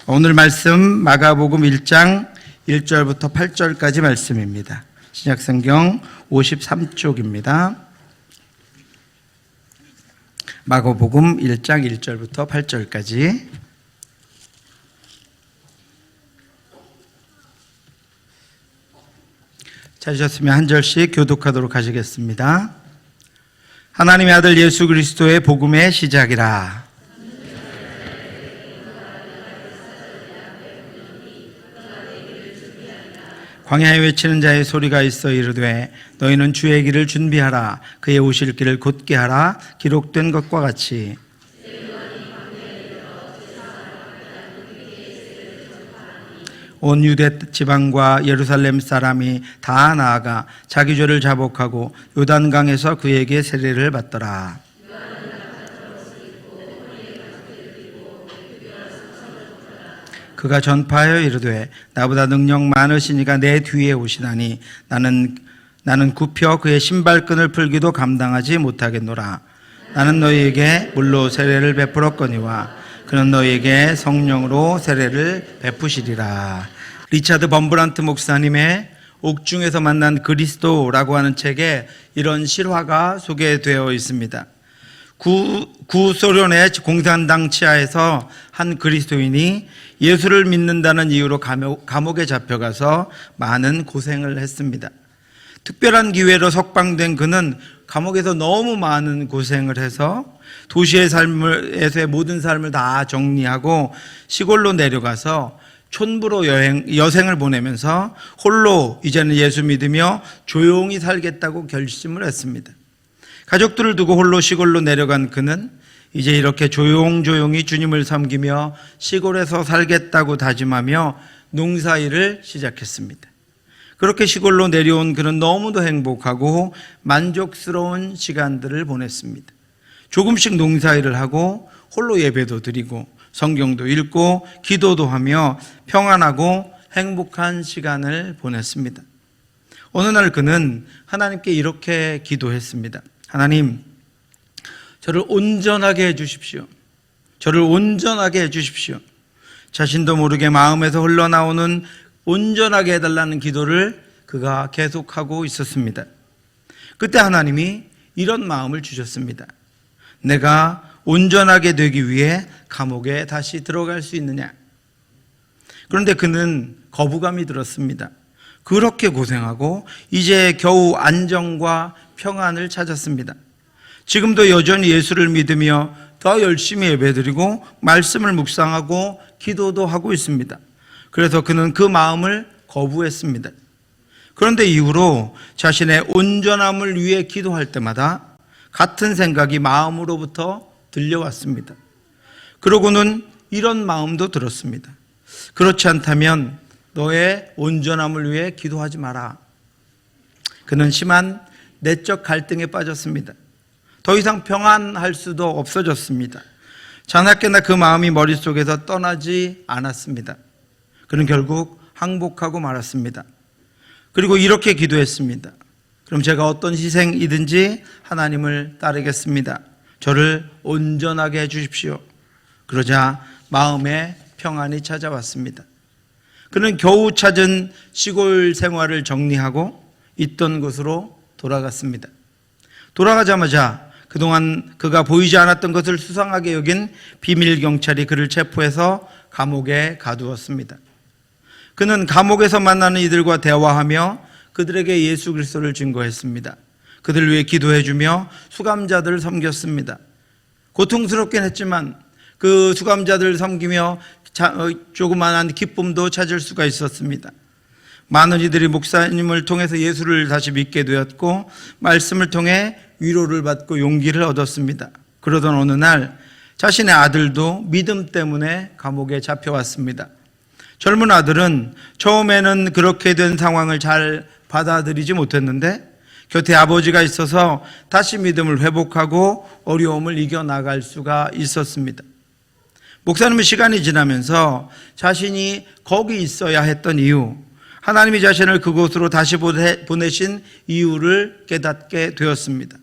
오늘 말씀 마가복음 1장 1절부터 8절까지 말씀입니다. 신약성경 53쪽입니다. 마가복음 1장 1절부터 8절까지. 찾으셨으면 한 절씩 교독하도록 하시겠습니다. 하나님의 아들 예수 그리스도의 복음의 시작이라. 광야에 외치는 자의 소리가 있어 이르되 너희는 주의 길을 준비하라. 그의 오실 길을 곧게 하라. 기록된 것과 같이 온 유대 지방과 예루살렘 사람이 다 나아가 자기 죄를 자복하고 요단강에서 그에게 세례를 받더라. 그가 전파하여 이르되 나보다 능력 많으시니가 내 뒤에 오시나니 나는 굽혀 그의 신발끈을 풀기도 감당하지 못하겠노라. 나는 너희에게 물로 세례를 베풀었거니와 그는 너희에게 성령으로 세례를 베푸시리라. 리차드 범브란트 목사님의 옥중에서 만난 그리스도라고 하는 책에 이런 실화가 소개되어 있습니다. 구소련의 공산당 치하에서 한 그리스도인이 예수를 믿는다는 이유로 감옥에 잡혀가서 많은 고생을 했습니다. 특별한 기회로 석방된 그는 감옥에서 너무 많은 고생을 해서 도시의 삶에서의 모든 삶을 다 정리하고 시골로 내려가서 촌부로 여생을 보내면서 홀로 이제는 예수 믿으며 조용히 살겠다고 결심을 했습니다. 가족들을 두고 홀로 시골로 내려간 그는 이제 이렇게 조용조용히 주님을 섬기며 시골에서 살겠다고 다짐하며 농사일을 시작했습니다. 그렇게 시골로 내려온 그는 너무도 행복하고 만족스러운 시간들을 보냈습니다. 조금씩 농사일을 하고 홀로 예배도 드리고 성경도 읽고 기도도 하며 평안하고 행복한 시간을 보냈습니다. 어느 날 그는 하나님께 이렇게 기도했습니다. 하나님, 저를 온전하게 해주십시오. 저를 온전하게 해주십시오. 자신도 모르게 마음에서 흘러나오는 온전하게 해달라는 기도를 그가 계속하고 있었습니다. 그때 하나님이 이런 마음을 주셨습니다. 내가 온전하게 되기 위해 감옥에 다시 들어갈 수 있느냐? 그런데 그는 거부감이 들었습니다. 그렇게 고생하고 이제 겨우 안정과 평안을 찾았습니다. 지금도 여전히 예수를 믿으며 더 열심히 예배드리고 말씀을 묵상하고 기도도 하고 있습니다. 그래서 그는 그 마음을 거부했습니다. 그런데 이후로 자신의 온전함을 위해 기도할 때마다 같은 생각이 마음으로부터 들려왔습니다. 그러고는 이런 마음도 들었습니다. 그렇지 않다면 너의 온전함을 위해 기도하지 마라. 그는 심한 내적 갈등에 빠졌습니다. 더 이상 평안할 수도 없어졌습니다. 자나깨나 그 마음이 머릿속에서 떠나지 않았습니다. 그는 결국 항복하고 말았습니다. 그리고 이렇게 기도했습니다. 그럼 제가 어떤 희생이든지 하나님을 따르겠습니다. 저를 온전하게 해주십시오. 그러자 마음에 평안이 찾아왔습니다. 그는 겨우 찾은 시골 생활을 정리하고 있던 곳으로 돌아갔습니다. 돌아가자마자 그동안 그가 보이지 않았던 것을 수상하게 여긴 비밀 경찰이 그를 체포해서 감옥에 가두었습니다. 그는 감옥에서 만나는 이들과 대화하며 그들에게 예수 그리스도를 증거했습니다. 그들을 위해 기도해주며 수감자들을 섬겼습니다. 고통스럽긴 했지만 그 수감자들을 섬기며 조그마한 기쁨도 찾을 수가 있었습니다. 많은 이들이 목사님을 통해서 예수를 다시 믿게 되었고 말씀을 통해 위로를 받고 용기를 얻었습니다. 그러던 어느 날 자신의 아들도 믿음 때문에 감옥에 잡혀왔습니다. 젊은 아들은 처음에는 그렇게 된 상황을 잘 받아들이지 못했는데 곁에 아버지가 있어서 다시 믿음을 회복하고 어려움을 이겨나갈 수가 있었습니다. 목사님은 시간이 지나면서 자신이 거기 있어야 했던 이유, 하나님이 자신을 그곳으로 다시 보내신 이유를 깨닫게 되었습니다.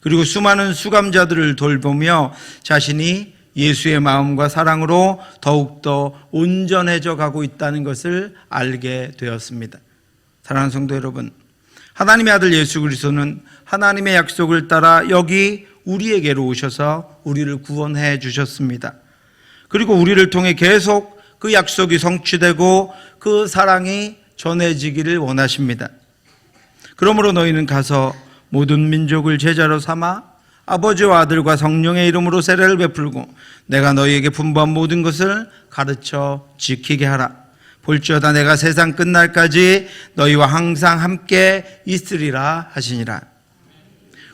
그리고 수많은 수감자들을 돌보며 자신이 예수의 마음과 사랑으로 더욱더 온전해져 가고 있다는 것을 알게 되었습니다. 사랑하는 성도 여러분, 하나님의 아들 예수 그리스도는 하나님의 약속을 따라 여기 우리에게로 오셔서 우리를 구원해 주셨습니다. 그리고 우리를 통해 계속 그 약속이 성취되고 그 사랑이 전해지기를 원하십니다. 그러므로 너희는 가서 모든 민족을 제자로 삼아 아버지와 아들과 성령의 이름으로 세례를 베풀고 내가 너희에게 분부한 모든 것을 가르쳐 지키게 하라. 볼지어다 내가 세상 끝날까지 너희와 항상 함께 있으리라 하시니라.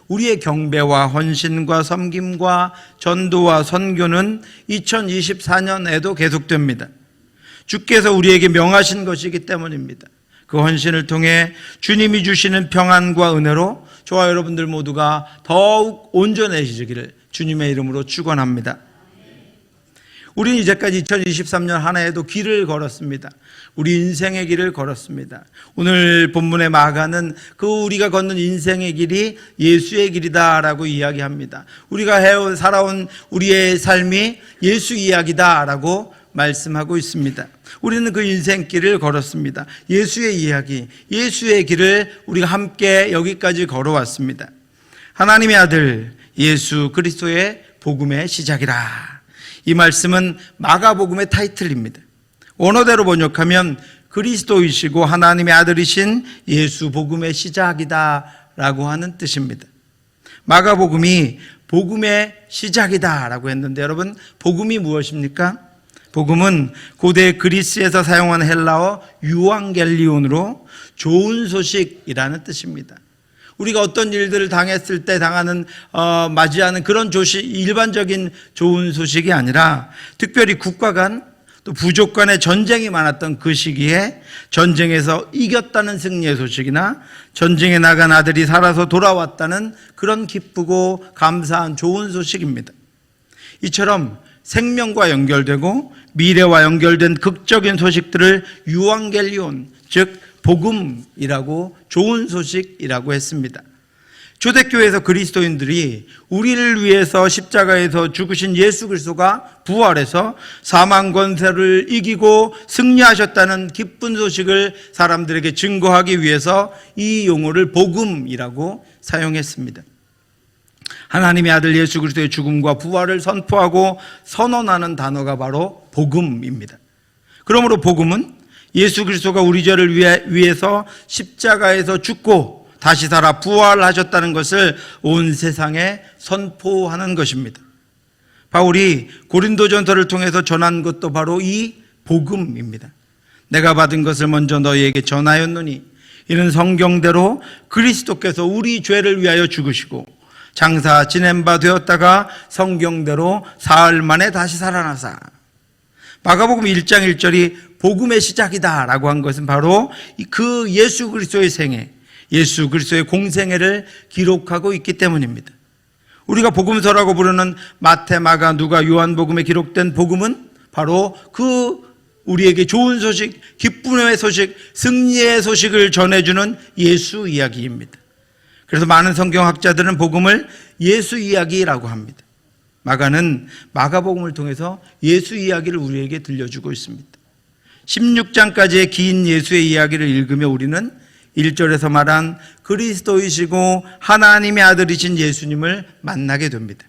우리의 경배와 헌신과 섬김과 전도와 선교는 2024년에도 계속됩니다. 주께서 우리에게 명하신 것이기 때문입니다. 그 헌신을 통해 주님이 주시는 평안과 은혜로 저와 여러분들 모두가 더욱 온전해지기를 주님의 이름으로 축원합니다. 우리는 이제까지 2023년 한 해에도 길을 걸었습니다. 우리 인생의 길을 걸었습니다. 오늘 본문의 마가는 그 우리가 걷는 인생의 길이 예수의 길이다라고 이야기합니다. 우리가 살아온 우리의 삶이 예수 이야기다라고 말씀하고 있습니다. 우리는 그 인생길을 걸었습니다. 예수의 이야기, 예수의 길을 우리가 함께 여기까지 걸어왔습니다. 하나님의 아들 예수 그리스도의 복음의 시작이라. 이 말씀은 마가복음의 타이틀입니다. 원어대로 번역하면 그리스도이시고 하나님의 아들이신 예수 복음의 시작이다라고 하는 뜻입니다. 마가복음이 복음의 시작이다라고 했는데 여러분, 복음이 무엇입니까? 복음은 고대 그리스에서 사용한 헬라어 유앙겔리온으로 좋은 소식이라는 뜻입니다. 우리가 어떤 일들을 당했을 때 맞이하는 그런 일반적인 좋은 소식이 아니라 특별히 국가 간 또 부족 간의 전쟁이 많았던 그 시기에 전쟁에서 이겼다는 승리의 소식이나 전쟁에 나간 아들이 살아서 돌아왔다는 그런 기쁘고 감사한 좋은 소식입니다. 이처럼 생명과 연결되고 미래와 연결된 극적인 소식들을 유앙겔리온, 즉 복음이라고, 좋은 소식이라고 했습니다. 초대교회에서 그리스도인들이 우리를 위해서 십자가에서 죽으신 예수 그리스도가 부활해서 사망 권세를 이기고 승리하셨다는 기쁜 소식을 사람들에게 증거하기 위해서 이 용어를 복음이라고 사용했습니다. 하나님의 아들 예수 그리스도의 죽음과 부활을 선포하고 선언하는 단어가 바로 복음입니다. 그러므로 복음은 예수 그리스도가 우리 죄를 위해서 십자가에서 죽고 다시 살아 부활하셨다는 것을 온 세상에 선포하는 것입니다. 바울이 고린도전서를 통해서 전한 것도 바로 이 복음입니다. 내가 받은 것을 먼저 너희에게 전하였노니 이는 성경대로 그리스도께서 우리 죄를 위하여 죽으시고 장사 지낸 바 되었다가 성경대로 사흘 만에 다시 살아나사. 마가복음 1장 1절이 복음의 시작이다라고 한 것은 바로 그 예수 그리스도의 생애, 예수 그리스도의 공생애를 기록하고 있기 때문입니다. 우리가 복음서라고 부르는 마태, 마가, 누가, 요한복음에 기록된 복음은 바로 그 우리에게 좋은 소식, 기쁨의 소식, 승리의 소식을 전해주는 예수 이야기입니다. 그래서 많은 성경학자들은 복음을 예수 이야기라고 합니다. 마가는 마가복음을 통해서 예수 이야기를 우리에게 들려주고 있습니다. 16장까지의 긴 예수의 이야기를 읽으며 우리는 1절에서 말한 그리스도이시고 하나님의 아들이신 예수님을 만나게 됩니다.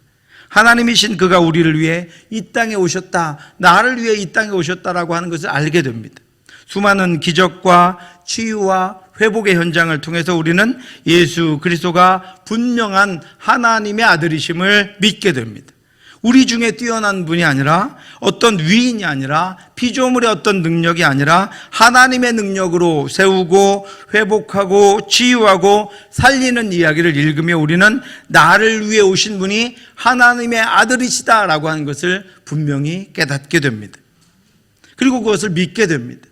하나님이신 그가 우리를 위해 이 땅에 오셨다, 나를 위해 이 땅에 오셨다라고 하는 것을 알게 됩니다. 수많은 기적과 치유와 회복의 현장을 통해서 우리는 예수 그리스도가 분명한 하나님의 아들이심을 믿게 됩니다. 우리 중에 뛰어난 분이 아니라, 어떤 위인이 아니라, 피조물의 어떤 능력이 아니라 하나님의 능력으로 세우고 회복하고 치유하고 살리는 이야기를 읽으며 우리는 나를 위해 오신 분이 하나님의 아들이시다라고 하는 것을 분명히 깨닫게 됩니다. 그리고 그것을 믿게 됩니다.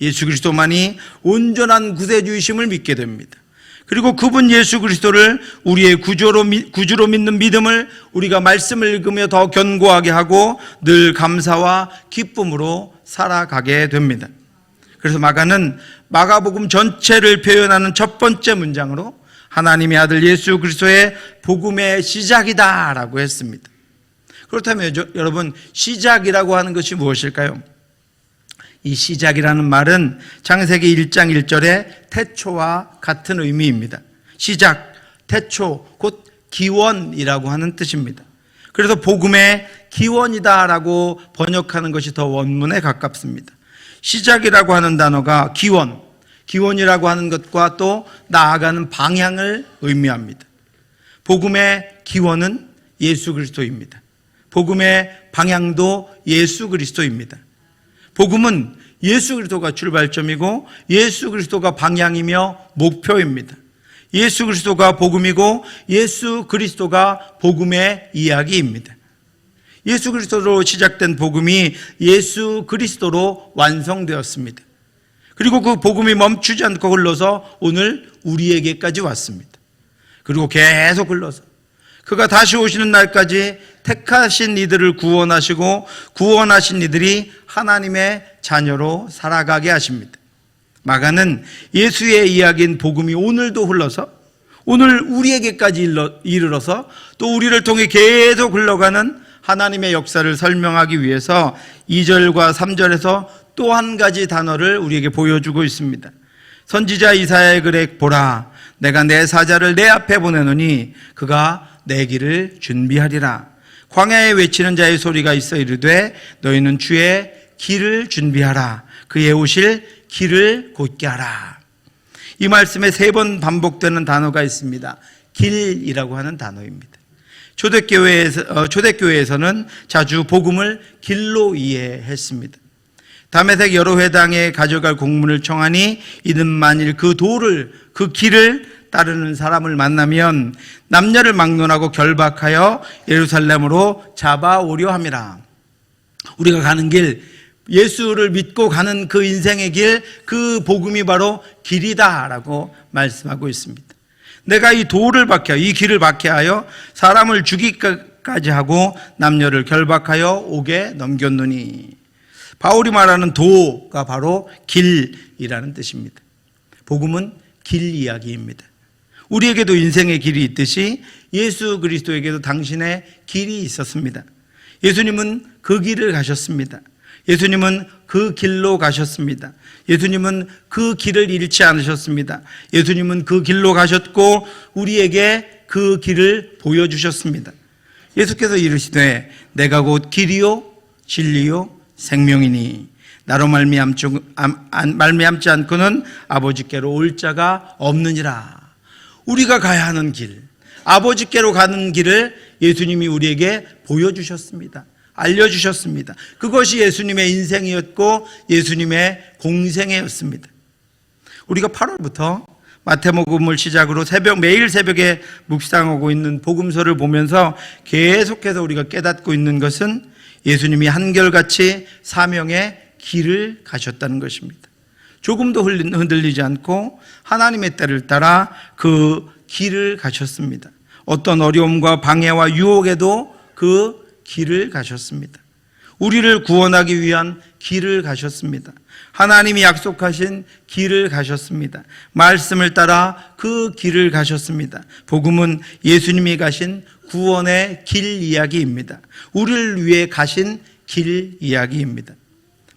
예수 그리스도만이 온전한 구세주이심을 믿게 됩니다. 그리고 그분 예수 그리스도를 우리의 구주로 믿는 믿음을 우리가 말씀을 읽으며 더 견고하게 하고 늘 감사와 기쁨으로 살아가게 됩니다. 그래서 마가는 마가복음 전체를 표현하는 첫 번째 문장으로 하나님의 아들 예수 그리스도의 복음의 시작이다라고 했습니다. 그렇다면 여러분, 시작이라고 하는 것이 무엇일까요? 이 시작이라는 말은 창세기 1장 1절의 태초와 같은 의미입니다. 시작, 태초, 곧 기원이라고 하는 뜻입니다. 그래서 복음의 기원이다라고 번역하는 것이 더 원문에 가깝습니다. 시작이라고 하는 단어가 기원이라고 하는 것과 또 나아가는 방향을 의미합니다. 복음의 기원은 예수 그리스도입니다. 복음의 방향도 예수 그리스도입니다. 복음은 예수 그리스도가 출발점이고 예수 그리스도가 방향이며 목표입니다. 예수 그리스도가 복음이고 예수 그리스도가 복음의 이야기입니다. 예수 그리스도로 시작된 복음이 예수 그리스도로 완성되었습니다. 그리고 그 복음이 멈추지 않고 흘러서 오늘 우리에게까지 왔습니다. 그리고 계속 흘러서 그가 다시 오시는 날까지 택하신 이들을 구원하시고 구원하신 이들이 하나님의 자녀로 살아가게 하십니다. 마가는 예수의 이야기인 복음이 오늘도 흘러서 오늘 우리에게까지 이르러서 또 우리를 통해 계속 흘러가는 하나님의 역사를 설명하기 위해서 2절과 3절에서 또 한 가지 단어를 우리에게 보여주고 있습니다. 선지자 이사야의 글에 보라, 내가 내 사자를 내 앞에 보내노니 그가 내 길을 준비하리라. 광야에 외치는 자의 소리가 있어 이르되 너희는 주의 길을 준비하라. 그의 오실 길을 곧게 하라. 이 말씀에 3번 반복되는 단어가 있습니다. 길이라고 하는 단어입니다. 초대교회에서는 자주 복음을 길로 이해했습니다. 다메섹 여러 회당에 가져갈 공문을 청하니 이는 만일 그 길을 따르는 사람을 만나면 남녀를 막론하고 결박하여 예루살렘으로 잡아오려 함이라. 우리가 가는 길, 예수를 믿고 가는 그 인생의 길, 그 복음이 바로 길이다라고 말씀하고 있습니다. 내가 이 길을 박해하여 사람을 죽이기까지 하고 남녀를 결박하여 옥에 넘겼노니. 바울이 말하는 도가 바로 길이라는 뜻입니다. 복음은 길 이야기입니다. 우리에게도 인생의 길이 있듯이 예수 그리스도에게도 당신의 길이 있었습니다. 예수님은 그 길을 가셨습니다. 예수님은 그 길로 가셨습니다. 예수님은 그 길을 잃지 않으셨습니다. 예수님은 그 길로 가셨고 우리에게 그 길을 보여주셨습니다. 예수께서 이르시되 내가 곧 길이요 진리요 생명이니 나로 말미암지 않고는 아버지께로 올 자가 없느니라. 우리가 가야 하는 길, 아버지께로 가는 길을 예수님이 우리에게 보여주셨습니다. 알려주셨습니다. 그것이 예수님의 인생이었고 예수님의 공생애였습니다. 우리가 8월부터 마태복음을 시작으로 매일 새벽에 묵상하고 있는 복음서를 보면서 계속해서 우리가 깨닫고 있는 것은 예수님이 한결같이 사명의 길을 가셨다는 것입니다. 조금도 흔들리지 않고 하나님의 때를 따라 그 길을 가셨습니다. 어떤 어려움과 방해와 유혹에도 그 길을 가셨습니다. 우리를 구원하기 위한 길을 가셨습니다. 하나님이 약속하신 길을 가셨습니다. 말씀을 따라 그 길을 가셨습니다. 복음은 예수님이 가신 구원의 길 이야기입니다. 우리를 위해 가신 길 이야기입니다.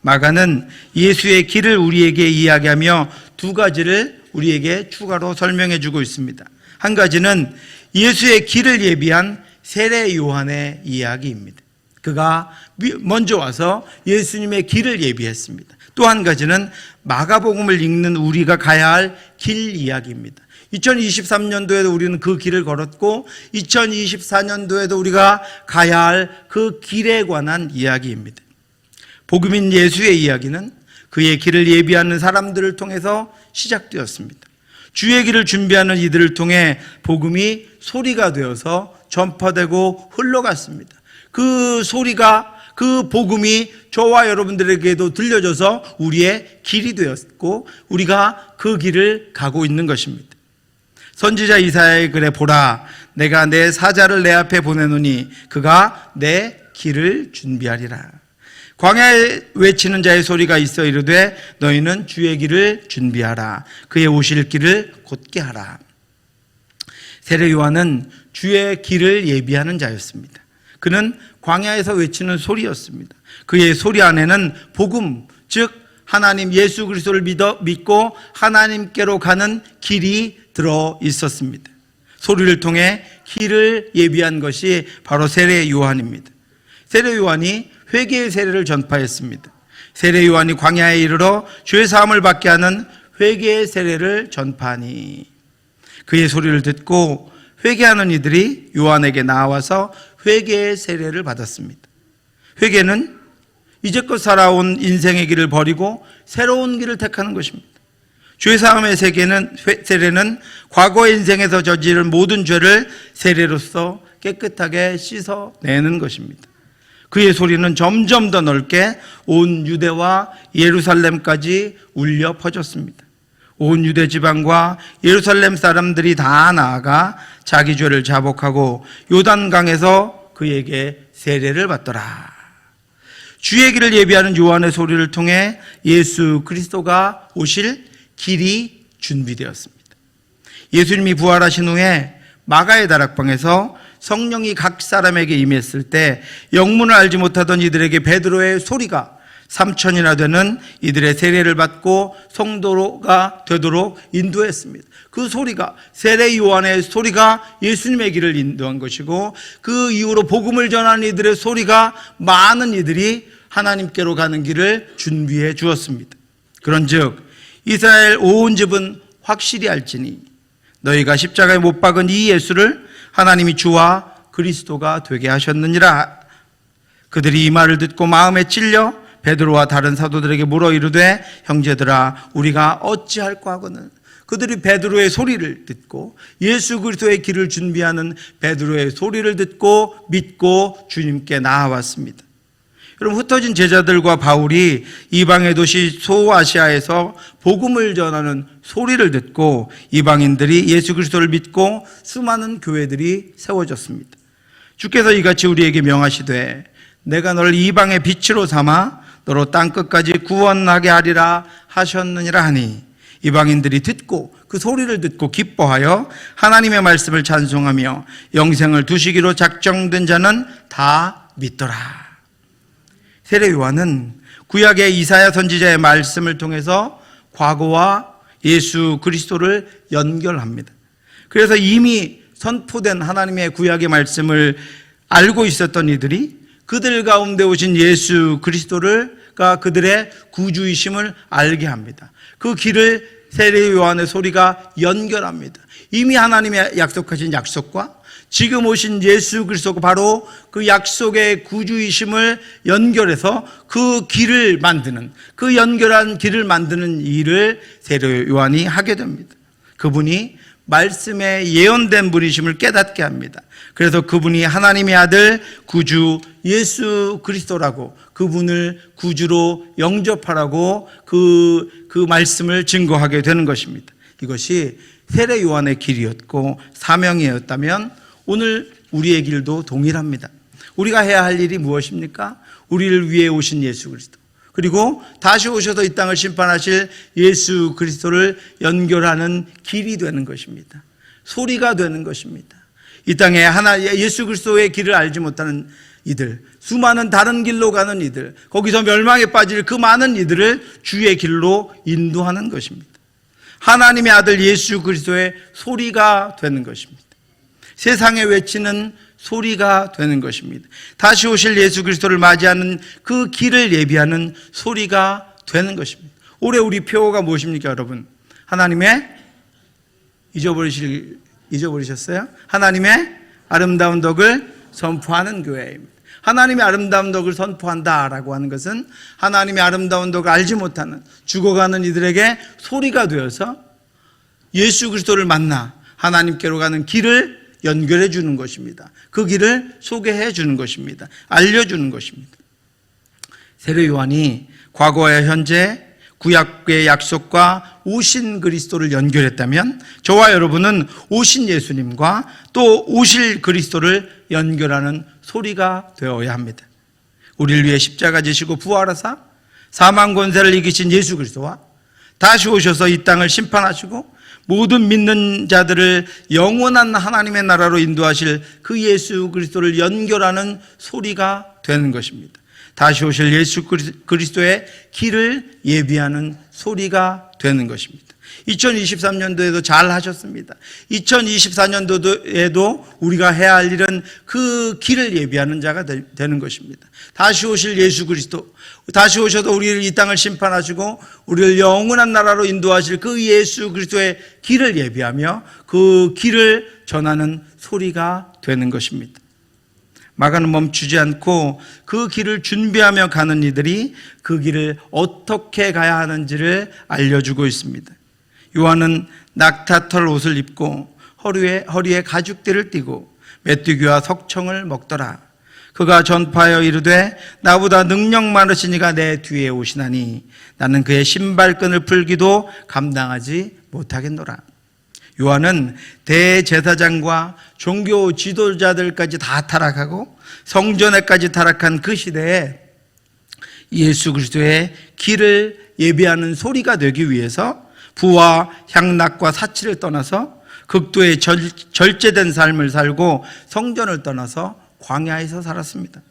마가는 예수의 길을 우리에게 이야기하며 2가지를 우리에게 추가로 설명해 주고 있습니다. 한 가지는 예수의 길을 예비한 세례 요한의 이야기입니다. 그가 먼저 와서 예수님의 길을 예비했습니다. 또 한 가지는 마가복음을 읽는 우리가 가야 할 길 이야기입니다. 2023년도에도 우리는 그 길을 걸었고 2024년도에도 우리가 가야 할 그 길에 관한 이야기입니다. 복음인 예수의 이야기는 그의 길을 예비하는 사람들을 통해서 시작되었습니다. 주의 길을 준비하는 이들을 통해 복음이 소리가 되어서 전파되고 흘러갔습니다. 그 소리가, 그 복음이 저와 여러분들에게도 들려져서 우리의 길이 되었고 우리가 그 길을 가고 있는 것입니다. 선지자 이사야의 글에 보라, 내가 내 사자를 내 앞에 보내노니 그가 내 길을 준비하리라. 광야에 외치는 자의 소리가 있어 이르되 너희는 주의 길을 준비하라. 그의 오실 길을 곧게 하라. 세례 요한은 주의 길을 예비하는 자였습니다. 그는 광야에서 외치는 소리였습니다. 그의 소리 안에는 복음, 즉 하나님 예수 그리스도를 믿고 하나님께로 가는 길이 들어 있었습니다. 소리를 통해 길을 예비한 것이 바로 세례 요한입니다. 세례 요한이 회개의 세례를 전파했습니다. 세례 요한이 광야에 이르러 죄 사함을 받게 하는 회개의 세례를 전파하니 그의 소리를 듣고 회개하는 이들이 요한에게 나와서 회개의 세례를 받았습니다. 회개는 이제껏 살아온 인생의 길을 버리고 새로운 길을 택하는 것입니다. 죄사함의 세례는 과거의 인생에서 저지른 모든 죄를 세례로서 깨끗하게 씻어내는 것입니다. 그의 소리는 점점 더 넓게 온 유대와 예루살렘까지 울려 퍼졌습니다. 온 유대 지방과 예루살렘 사람들이 다 나아가 자기 죄를 자복하고 요단강에서 그에게 세례를 받더라. 주의 길을 예비하는 요한의 소리를 통해 예수 그리스도가 오실 길이 준비되었습니다. 예수님이 부활하신 후에 마가의 다락방에서 성령이 각 사람에게 임했을 때 영문을 알지 못하던 이들에게 베드로의 소리가 3,000이나 되는 이들의 세례를 받고 성도가 되도록 인도했습니다. 그 소리가, 세례 요한의 소리가 예수님의 길을 인도한 것이고, 그 이후로 복음을 전하는 이들의 소리가 많은 이들이 하나님께로 가는 길을 준비해 주었습니다. 그런즉 이스라엘 온 집은 확실히 알지니 너희가 십자가에 못 박은 이 예수를 하나님이 주와 그리스도가 되게 하셨느니라. 그들이 이 말을 듣고 마음에 찔려 베드로와 다른 사도들에게 물어 이르되 형제들아 우리가 어찌할까 하거늘. 그들이 베드로의 소리를 듣고 예수 그리스도의 길을 준비하는 베드로의 소리를 듣고 믿고 주님께 나아왔습니다. 여러분, 흩어진 제자들과 바울이 이방의 도시 소아시아에서 복음을 전하는 소리를 듣고 이방인들이 예수 그리스도를 믿고 수많은 교회들이 세워졌습니다. 주께서 이같이 우리에게 명하시되 내가 너를 이방의 빛으로 삼아 너로 땅끝까지 구원하게 하리라 하셨느니라 하니, 이방인들이 듣고 그 소리를 듣고 기뻐하여 하나님의 말씀을 찬송하며 영생을 두시기로 작정된 자는 다 믿더라. 세례 요한은 구약의 이사야 선지자의 말씀을 통해서 과거와 예수 그리스도를 연결합니다. 그래서 이미 선포된 하나님의 구약의 말씀을 알고 있었던 이들이 그들 가운데 오신 예수 그리스도가 그들의 구주이심을 알게 합니다. 그 길을 세례 요한의 소리가 연결합니다. 이미 하나님이 약속하신 약속과 지금 오신 예수 그리스도가 바로 그 약속의 구주이심을 연결해서 그 길을 만드는, 그 연결한 길을 만드는 일을 세례 요한이 하게 됩니다. 그분이 말씀에 예언된 분이심을 깨닫게 합니다. 그래서 그분이 하나님의 아들 구주 예수 그리스도라고, 그분을 구주로 영접하라고 그 말씀을 증거하게 되는 것입니다. 이것이 세례 요한의 길이었고 사명이었다면 오늘 우리의 길도 동일합니다. 우리가 해야 할 일이 무엇입니까? 우리를 위해 오신 예수 그리스도, 그리고 다시 오셔서 이 땅을 심판하실 예수 그리스도를 연결하는 길이 되는 것입니다. 소리가 되는 것입니다. 이 땅에 예수 그리스도의 길을 알지 못하는 이들, 수많은 다른 길로 가는 이들, 거기서 멸망에 빠질 그 많은 이들을 주의 길로 인도하는 것입니다. 하나님의 아들 예수 그리스도의 소리가 되는 것입니다. 세상에 외치는 소리가 되는 것입니다. 다시 오실 예수 그리스도를 맞이하는 그 길을 예비하는 소리가 되는 것입니다. 올해 우리 표어가 무엇입니까, 여러분? 하나님의 잊어버리셨어요? 하나님의 아름다운 덕을 선포하는 교회입니다. 하나님의 아름다운 덕을 선포한다라고 하는 것은 하나님의 아름다운 덕을 알지 못하는 죽어가는 이들에게 소리가 되어서 예수 그리스도를 만나 하나님께로 가는 길을 연결해 주는 것입니다. 그 길을 소개해 주는 것입니다. 알려주는 것입니다. 세례 요한이 과거와 현재 구약의 약속과 오신 그리스도를 연결했다면 저와 여러분은 오신 예수님과 또 오실 그리스도를 연결하는 소리가 되어야 합니다. 우리를 위해 십자가 지시고 부활하사 사망 권세를 이기신 예수 그리스도와 다시 오셔서 이 땅을 심판하시고 모든 믿는 자들을 영원한 하나님의 나라로 인도하실 그 예수 그리스도를 연결하는 소리가 되는 것입니다. 다시 오실 예수 그리스도의 길을 예비하는 소리가 되는 것입니다. 2023년도에도 잘 하셨습니다. 2024년도에도 우리가 해야 할 일은 그 길을 예비하는 자가 되는 것입니다. 다시 오실 예수 그리스도, 다시 오셔서 우리를 이 땅을 심판하시고 우리를 영원한 나라로 인도하실 그 예수 그리스도의 길을 예비하며 그 길을 전하는 소리가 되는 것입니다. 마가는 멈추지 않고 그 길을 준비하며 가는 이들이 그 길을 어떻게 가야 하는지를 알려주고 있습니다. 요한은 낙타털 옷을 입고 허리에 가죽띠를 띠고 메뚜기와 석청을 먹더라. 그가 전파하여 이르되 나보다 능력 많으신 이가 내 뒤에 오시나니 나는 그의 신발끈을 풀기도 감당하지 못하겠노라. 요한은 대제사장과 종교 지도자들까지 다 타락하고 성전에까지 타락한 그 시대에 예수 그리스도의 길을 예비하는 소리가 되기 위해서 부와 향락과 사치를 떠나서 극도의 절제된 삶을 살고 성전을 떠나서 광야에서 살았습니다.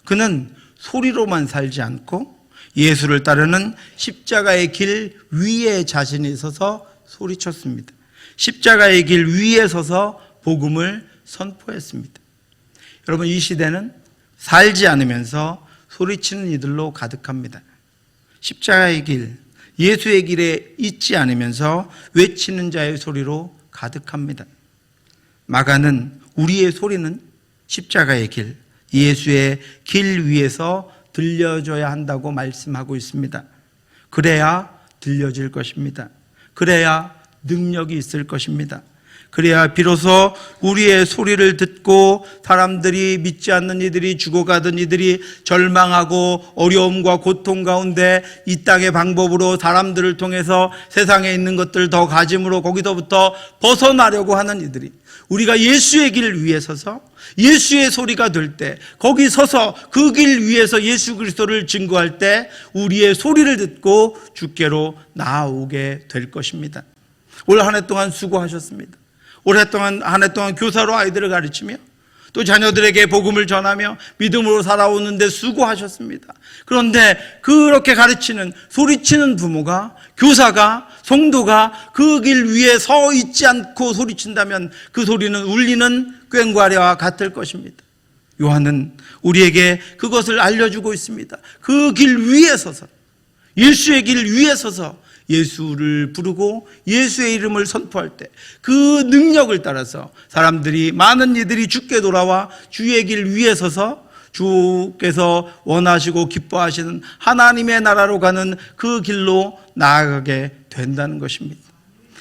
그는 소리로만 살지 않고 예수를 따르는 십자가의 길 위에 자신이 서서 소리쳤습니다. 십자가의 길 위에 서서 복음을 선포했습니다. 여러분, 이 시대는 살지 않으면서 소리치는 이들로 가득합니다. 십자가의 길, 예수의 길에 있지 않으면서 외치는 자의 소리로 가득합니다. 마가는 우리의 소리는 십자가의 길, 예수의 길 위에서 들려줘야 한다고 말씀하고 있습니다. 그래야 들려질 것입니다. 그래야 능력이 있을 것입니다. 그래야 비로소 우리의 소리를 듣고 사람들이 믿지 않는 이들이, 죽어가던 이들이 절망하고 어려움과 고통 가운데 이 땅의 방법으로 사람들을 통해서 세상에 있는 것들 더 가짐으로 거기서부터 벗어나려고 하는 이들이, 우리가 예수의 길 위에 서서 예수의 소리가 될 때, 거기 서서 그 길 위에서 예수 그리스도를 증거할 때 우리의 소리를 듣고 주께로 나아오게 될 것입니다. 올 한 해 동안 수고하셨습니다. 한 해 동안 교사로 아이들을 가르치며 또 자녀들에게 복음을 전하며 믿음으로 살아오는데 수고하셨습니다. 그런데 그렇게 가르치는, 소리치는 부모가, 교사가, 성도가 그 길 위에 서 있지 않고 소리친다면 그 소리는 울리는 꽹과리와 같을 것입니다. 요한은 우리에게 그것을 알려주고 있습니다. 그 길 위에 서서, 예수의 길 위에 서서 예수를 부르고 예수의 이름을 선포할 때 그 능력을 따라서 사람들이, 많은 이들이 주께 돌아와 주의 길 위에 서서 주께서 원하시고 기뻐하시는 하나님의 나라로 가는 그 길로 나아가게 된다는 것입니다.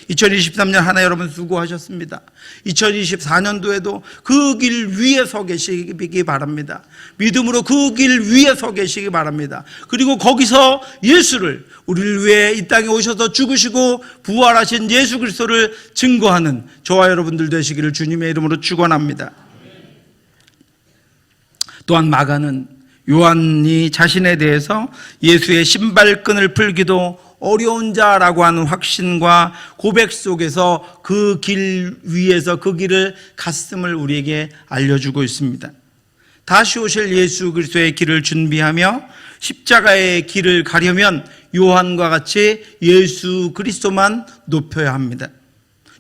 2023년 한 해 여러분 수고하셨습니다. 2024년도에도 그 길 위에 서 계시기 바랍니다. 믿음으로 그 길 위에 서 계시기 바랍니다. 그리고 거기서 예수를, 우리를 위해 이 땅에 오셔서 죽으시고 부활하신 예수 그리스도를 증거하는 저와 여러분들 되시기를 주님의 이름으로 축원합니다. 또한 마가는 요한이 자신에 대해서 예수의 신발끈을 풀기도 어려운 자라고 하는 확신과 고백 속에서 그 길 위에서 그 길을 갔음을 우리에게 알려주고 있습니다. 다시 오실 예수 그리스도의 길을 준비하며 십자가의 길을 가려면 요한과 같이 예수 그리스도만 높여야 합니다.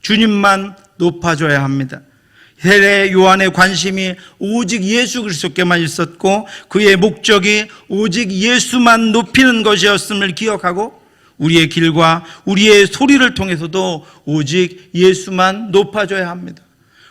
주님만 높아져야 합니다. 세례 요한의 관심이 오직 예수 그리스도께만 있었고 그의 목적이 오직 예수만 높이는 것이었음을 기억하고 우리의 길과 우리의 소리를 통해서도 오직 예수만 높아져야 합니다.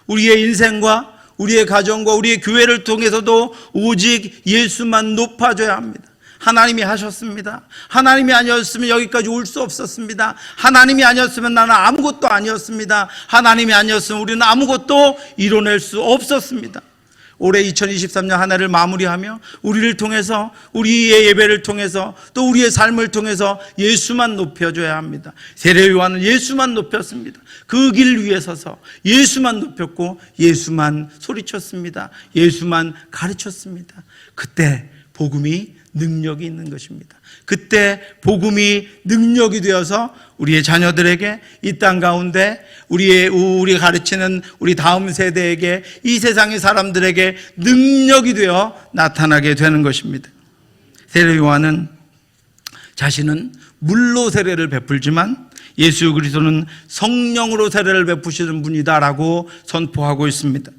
우리의 인생과 우리의 가정과 우리의 교회를 통해서도 오직 예수만 높아져야 합니다. 하나님이 하셨습니다. 하나님이 아니었으면 여기까지 올 수 없었습니다. 하나님이 아니었으면 나는 아무것도 아니었습니다. 하나님이 아니었으면 우리는 아무것도 이뤄낼 수 없었습니다. 올해 2023년 한 해를 마무리하며 우리를 통해서, 우리의 예배를 통해서, 또 우리의 삶을 통해서 예수만 높여줘야 합니다. 세례 요한은 예수만 높였습니다. 그 길 위에 서서 예수만 높였고 예수만 소리쳤습니다. 예수만 가르쳤습니다. 그때 복음이 능력이 있는 것입니다. 그때 복음이 능력이 되어서 우리의 자녀들에게, 이 땅 가운데 우리 가르치는 우리 다음 세대에게, 이 세상의 사람들에게 능력이 되어 나타나게 되는 것입니다. 세례 요한은 자신은 물로 세례를 베풀지만 예수 그리스도는 성령으로 세례를 베푸시는 분이다라고 선포하고 있습니다.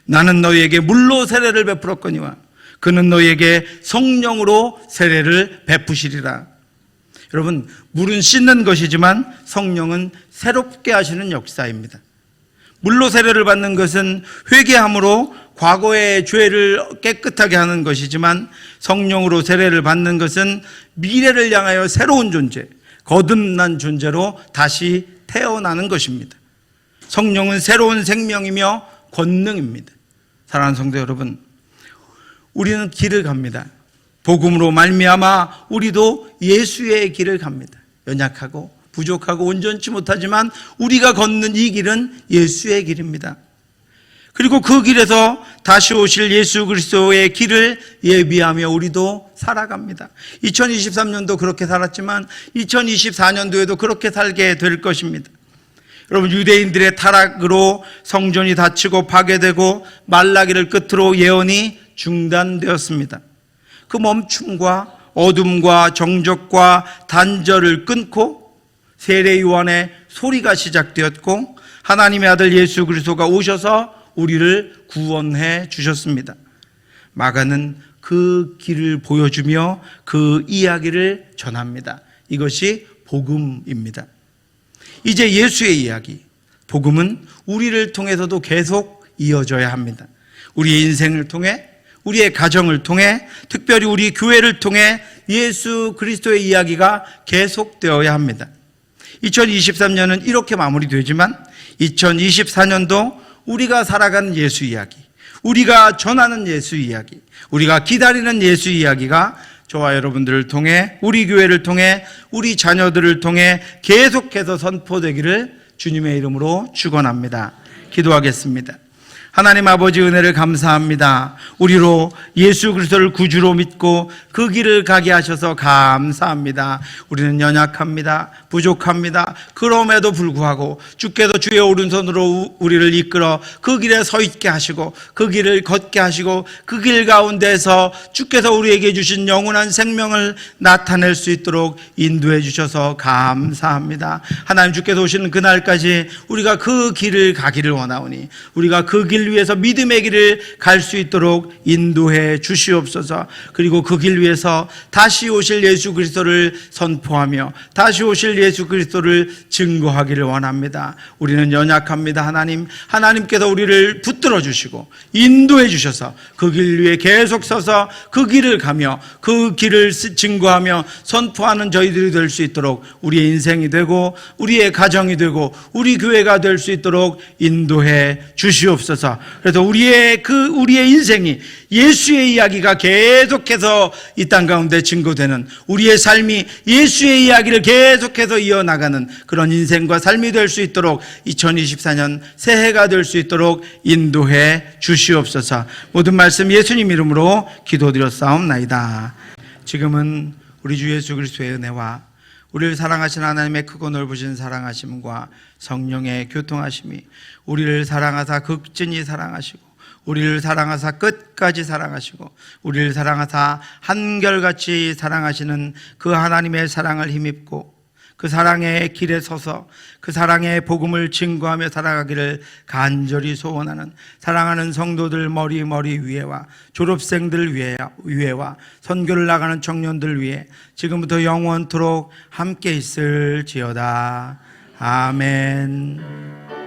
나는 너희에게 물로 세례를 베풀었거니와 그는 너희에게 성령으로 세례를 베푸시리라. 여러분, 물은 씻는 것이지만 성령은 새롭게 하시는 역사입니다. 물로 세례를 받는 것은 회개함으로 과거의 죄를 깨끗하게 하는 것이지만, 성령으로 세례를 받는 것은 미래를 향하여 새로운 존재, 거듭난 존재로 다시 태어나는 것입니다. 성령은 새로운 생명이며 권능입니다. 사랑하는 성도 여러분, 우리는 길을 갑니다. 복음으로 말미암아 우리도 예수의 길을 갑니다. 연약하고 부족하고 온전치 못하지만 우리가 걷는 이 길은 예수의 길입니다. 그리고 그 길에서 다시 오실 예수 그리스도의 길을 예비하며 우리도 살아갑니다. 2023년도 그렇게 살았지만 2024년도에도 그렇게 살게 될 것입니다. 여러분, 유대인들의 타락으로 성전이 닫히고 파괴되고 말라기를 끝으로 예언이 중단되었습니다. 그 멈춤과 어둠과 정적과 단절을 끊고 세례 요한의 소리가 시작되었고, 하나님의 아들 예수 그리스도가 오셔서 우리를 구원해 주셨습니다. 마가는 그 길을 보여주며 그 이야기를 전합니다. 이것이 복음입니다. 이제 예수의 이야기, 복음은 우리를 통해서도 계속 이어져야 합니다. 우리의 인생을 통해, 우리의 가정을 통해, 특별히 우리 교회를 통해 예수 그리스도의 이야기가 계속되어야 합니다. 2023년은 이렇게 마무리되지만 2024년도 우리가 살아가는 예수 이야기, 우리가 전하는 예수 이야기, 우리가 기다리는 예수 이야기가 저와 여러분들을 통해, 우리 교회를 통해, 우리 자녀들을 통해 계속해서 선포되기를 주님의 이름으로 축원합니다. 기도하겠습니다. 하나님 아버지, 은혜를 감사합니다. 우리로 예수 그리스도를 구주로 믿고 그 길을 가게 하셔서 감사합니다. 우리는 연약합니다. 부족합니다. 그럼에도 불구하고 주께서 주의 오른손으로 우리를 이끌어 그 길에 서 있게 하시고 그 길을 걷게 하시고 그 길 가운데서 주께서 우리에게 주신 영원한 생명을 나타낼 수 있도록 인도해 주셔서 감사합니다. 하나님, 주께서 오시는 그날까지 우리가 그 길을 가기를 원하오니 우리가 그 길 위에서 믿음의 길을 갈 수 있도록 인도해 주시옵소서. 그리고 그 길 위에서 다시 오실 예수 그리스도를 선포하며 다시 오실 예수 그리스도를 증거하기를 원합니다. 우리는 연약합니다. 하나님께서 우리를 붙들어 주시고 인도해 주셔서 그 길 위에 계속 서서 그 길을 가며 그 길을 증거하며 선포하는 저희들이 될 수 있도록 우리의 인생이 되고 우리의 가정이 되고 우리 교회가 될 수 있도록 인도해 주시옵소서. 그래서 우리의 인생이 예수의 이야기가 계속해서 이 땅 가운데 증거되는, 우리의 삶이 예수의 이야기를 계속해서 이어나가는 그런 인생과 삶이 될 수 있도록 2024년 새해가 될 수 있도록 인도해 주시옵소서. 모든 말씀 예수님 이름으로 기도드렸사옵나이다. 지금은 우리 주 예수 그리스도의 은혜와 우리를 사랑하신 하나님의 크고 넓으신 사랑하심과 성령의 교통하심이 우리를 사랑하사 극진히 사랑하시고 우리를 사랑하사 끝까지 사랑하시고 우리를 사랑하사 한결같이 사랑하시는 그 하나님의 사랑을 힘입고 그 사랑의 길에 서서 그 사랑의 복음을 증거하며 살아가기를 간절히 소원하는 사랑하는 성도들 머리 위에와 졸업생들 위에와 선교를 나가는 청년들 위에 지금부터 영원토록 함께 있을지어다. 아멘.